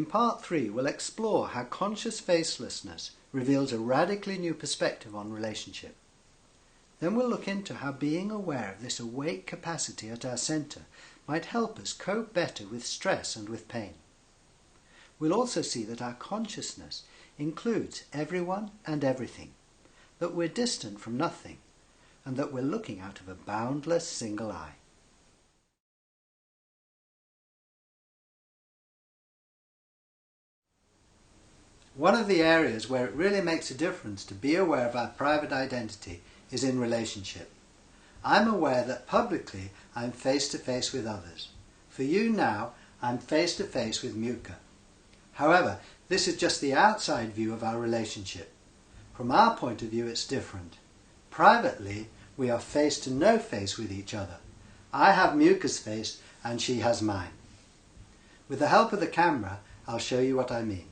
In Part 3, we'll explore how conscious facelessness reveals a radically new perspective on relationship. Then we'll look into how being aware of this awake capacity at our centre might help us cope better with stress and with pain. We'll also see that our consciousness includes everyone and everything, that we're distant from nothing, and that we're looking out of a boundless single eye. One of the areas where it really makes a difference to be aware of our private identity is in relationship. I'm aware that publicly I'm face to face with others. For you now, I'm face to face with Muka. However, this is just the outside view of our relationship. From our point of view, it's different. Privately, we are face to no face with each other. I have Muka's face and she has mine. With the help of the camera, I'll show you what I mean.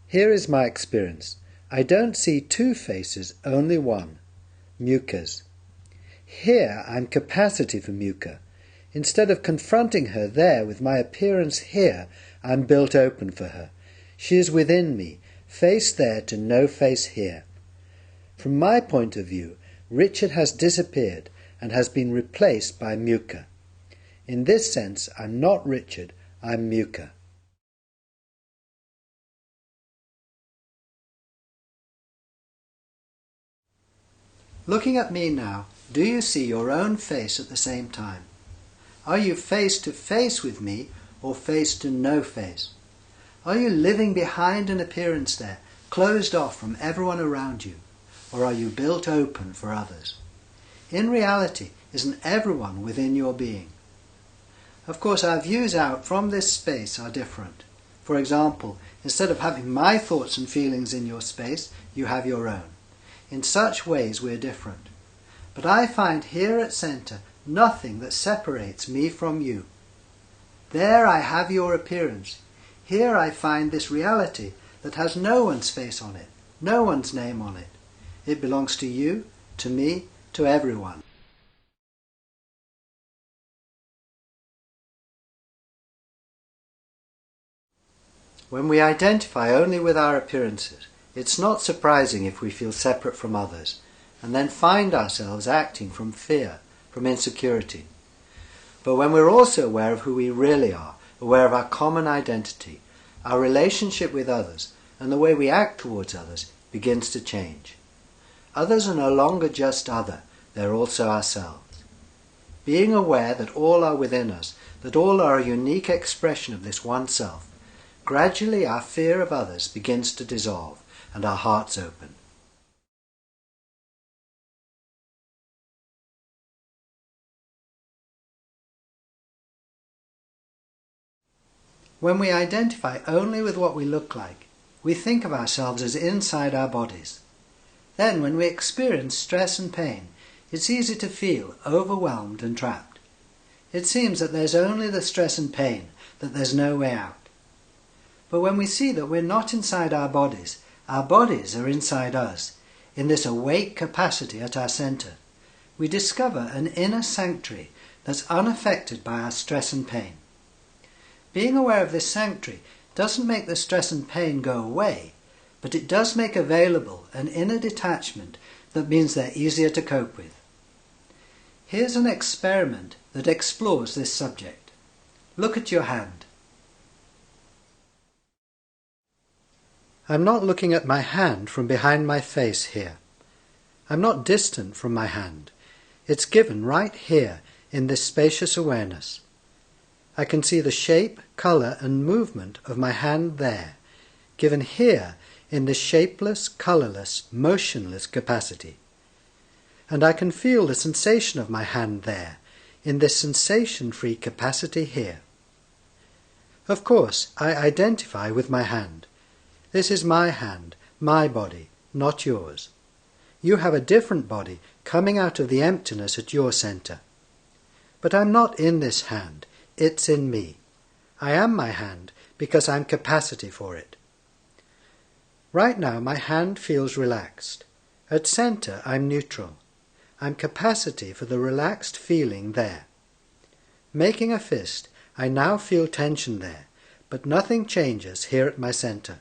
Here is my experience. I don't see two faces, only one, Muka's. Here I'm capacity for Muka. Instead of confronting her there with my appearance here, I'm built open for her. She is within me, face there to no face here. From my point of view, Richard has disappeared and has been replaced by Muka. In this sense, I'm not Richard, I'm Muka. Looking at me now, do you see your own face at the same time? Are you face to face with me or face to no face? Are you living behind an appearance there, closed off from everyone around you? Or are you built open for others? In reality, isn't everyone within your being? Of course, our views out from this space are different. For example, instead of having my thoughts and feelings in your space, you have your own. In such ways we're different. But I find here at centre nothing that separates me from you. There I have your appearance. Here I find this reality that has no one's face on it, no one's name on it. It belongs to you, to me, to everyone. When we identify only with our appearances, it's not surprising if we feel separate from others, and then find ourselves acting from fear, from insecurity. But when we're also aware of who we really are, aware of our common identity, our relationship with others, and the way we act towards others begins to change. Others are no longer just other, they're also ourselves. Being aware that all are within us, that all are a unique expression of this one self, gradually our fear of others begins to dissolve, and our hearts open. When we identify only with what we look like, we think of ourselves as inside our bodies. Then when we experience stress and pain, it's easy to feel overwhelmed and trapped. It seems that there's only the stress and pain, that there's no way out. But when we see that we're not inside our bodies are inside us, in this awake capacity at our centre, we discover an inner sanctuary that's unaffected by our stress and pain. Being aware of this sanctuary doesn't make the stress and pain go away, but it does make available an inner detachment that means they're easier to cope with. Here's an experiment that explores this subject. Look at your hand. I'm not looking at my hand from behind my face here. I'm not distant from my hand. It's given right here in this spacious awareness. I can see the shape, colour and movement of my hand there, given here in this shapeless, colourless, motionless capacity. And I can feel the sensation of my hand there, in this sensation-free capacity here. Of course, I identify with my hand. This is my hand, my body, not yours. You have a different body coming out of the emptiness at your centre. But I'm not in this hand, it's in me. I am my hand because I'm capacity for it. Right now my hand feels relaxed. At centre I'm neutral. I'm capacity for the relaxed feeling there. Making a fist, I now feel tension there, but nothing changes here at my center.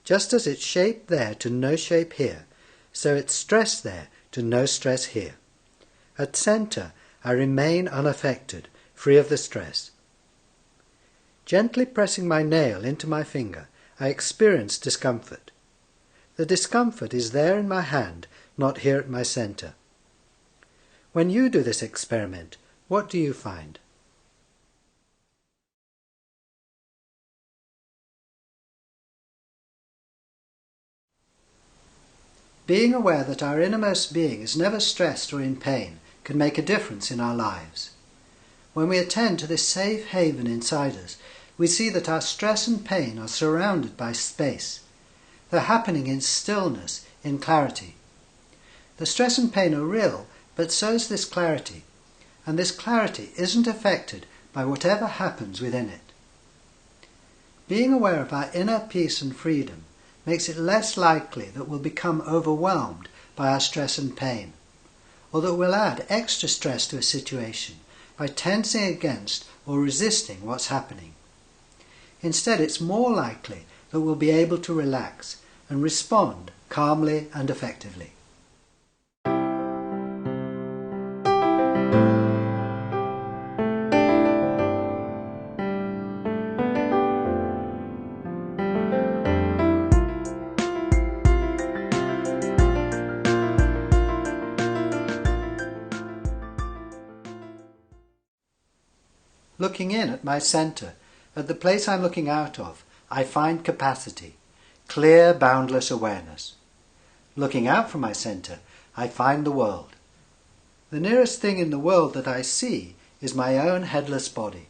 Just as it's shape there to no shape here, so it's stress there to no stress here. At center, I remain unaffected, free of the stress. Gently pressing my nail into my finger, I experience discomfort. The discomfort is there in my hand, not here at my center. When you do this experiment, what do you find? Being aware that our innermost being is never stressed or in pain can make a difference in our lives. When we attend to this safe haven inside us, we see that our stress and pain are surrounded by space. They're happening in stillness, in clarity. The stress and pain are real, but so is this clarity. And this clarity isn't affected by whatever happens within it. Being aware of our inner peace and freedom makes it less likely that we'll become overwhelmed by our stress and pain, or that we'll add extra stress to a situation by tensing against or resisting what's happening. Instead, it's more likely that we'll be able to relax and respond calmly and effectively. Looking in at my center, at the place I'm looking out of, I find capacity, clear, boundless awareness. Looking out from my center, I find the world. The nearest thing in the world that I see is my own headless body.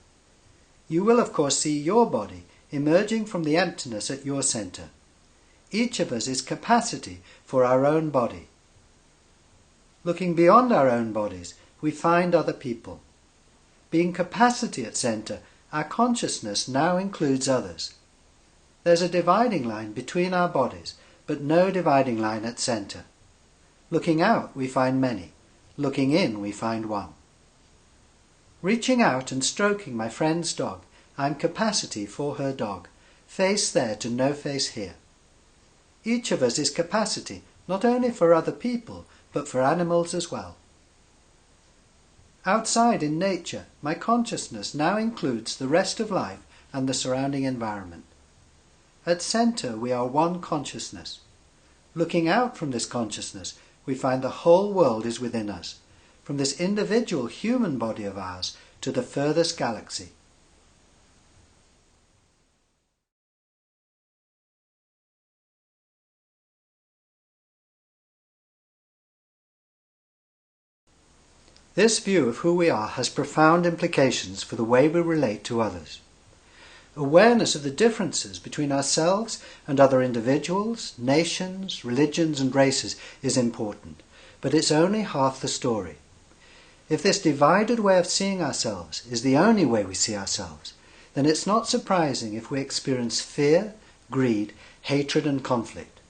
You will, of course, see your body emerging from the emptiness at your center. Each of us is capacity for our own body. Looking beyond our own bodies, we find other people. Being capacity at center, our consciousness now includes others. There's a dividing line between our bodies, but no dividing line at center. Looking out, we find many. Looking in, we find one. Reaching out and stroking my friend's dog, I'm capacity for her dog, face there to no face here. Each of us is capacity, not only for other people, but for animals as well. Outside in nature, my consciousness now includes the rest of life and the surrounding environment. At center, we are one consciousness. Looking out from this consciousness, we find the whole world is within us, from this individual human body of ours to the furthest galaxy. This view of who we are has profound implications for the way we relate to others. Awareness of the differences between ourselves and other individuals, nations, religions and races is important, but it's only half the story. If this divided way of seeing ourselves is the only way we see ourselves, then it's not surprising if we experience fear, greed, hatred and conflict.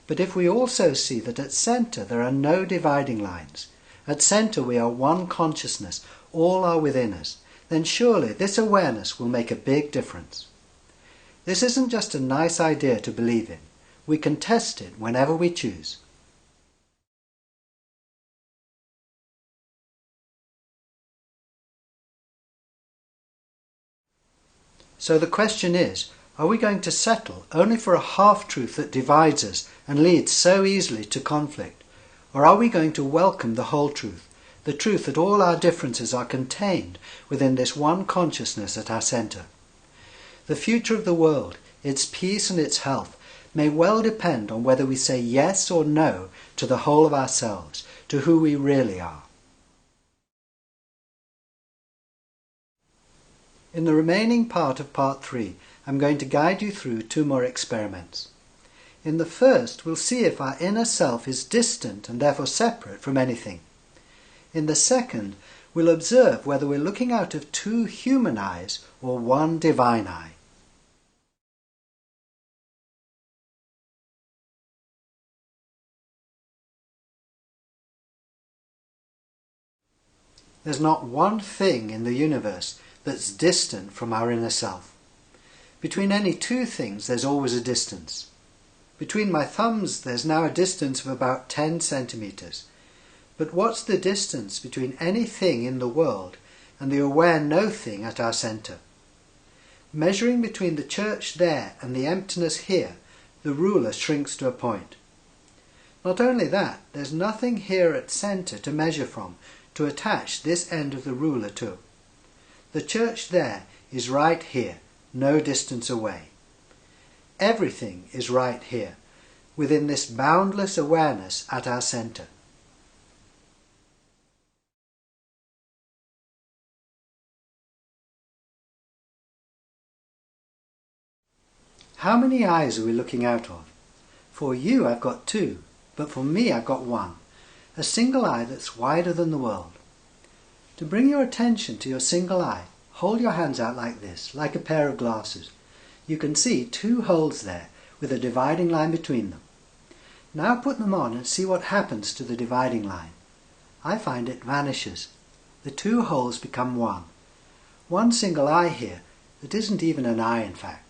But if we also see that at center there are no dividing lines, at center we are one consciousness, all are within us, then surely this awareness will make a big difference. This isn't just a nice idea to believe in. We can test it whenever we choose. So the question is, are we going to settle only for a half-truth that divides us and leads so easily to conflict? Or are we going to welcome the whole truth, the truth that all our differences are contained within this one consciousness at our center? The future of the world, its peace and its health, may well depend on whether we say yes or no to the whole of ourselves, to who we really are. In the remaining part of Part 3, I'm going to guide you through 2 more experiments. In the first, we'll see if our inner self is distant and therefore separate from anything. In the second, we'll observe whether we're looking out of 2 human eyes or one divine eye. There's not one thing in the universe that's distant from our inner self. Between any two things there's always a distance. Between my thumbs there's now a distance of about 10 centimetres. But what's the distance between anything in the world and the aware no thing at our centre? Measuring between the church there and the emptiness here, the ruler shrinks to a point. Not only that, there's nothing here at centre to measure from, to attach this end of the ruler to. The church there is right here, no distance away. Everything is right here, within this boundless awareness at our centre. How many eyes are we looking out of? For you I've got 2, but for me I've got 1, a single eye that's wider than the world. To bring your attention to your single eye, hold your hands out like this, like a pair of glasses. You can see 2 holes there with a dividing line between them. Now put them on and see what happens to the dividing line. I find it vanishes. The 2 holes become 1. One single eye here that isn't even an eye in fact.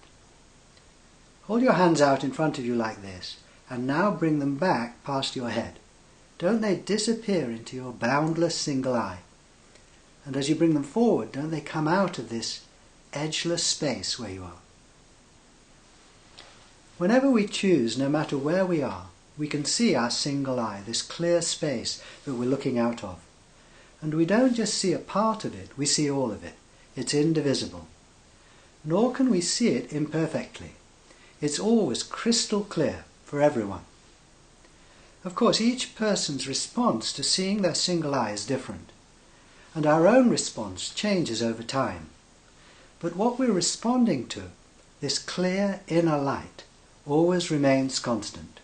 Hold your hands out in front of you like this, and now bring them back past your head. Don't they disappear into your boundless single eye? And as you bring them forward, don't they come out of this edgeless space where you are? Whenever we choose, no matter where we are, we can see our single eye, this clear space that we're looking out of. And we don't just see a part of it, we see all of it. It's indivisible. Nor can we see it imperfectly. It's always crystal clear for everyone. Of course, each person's response to seeing their single eye is different, and our own response changes over time. But what we're responding to, this clear inner light, always remains constant.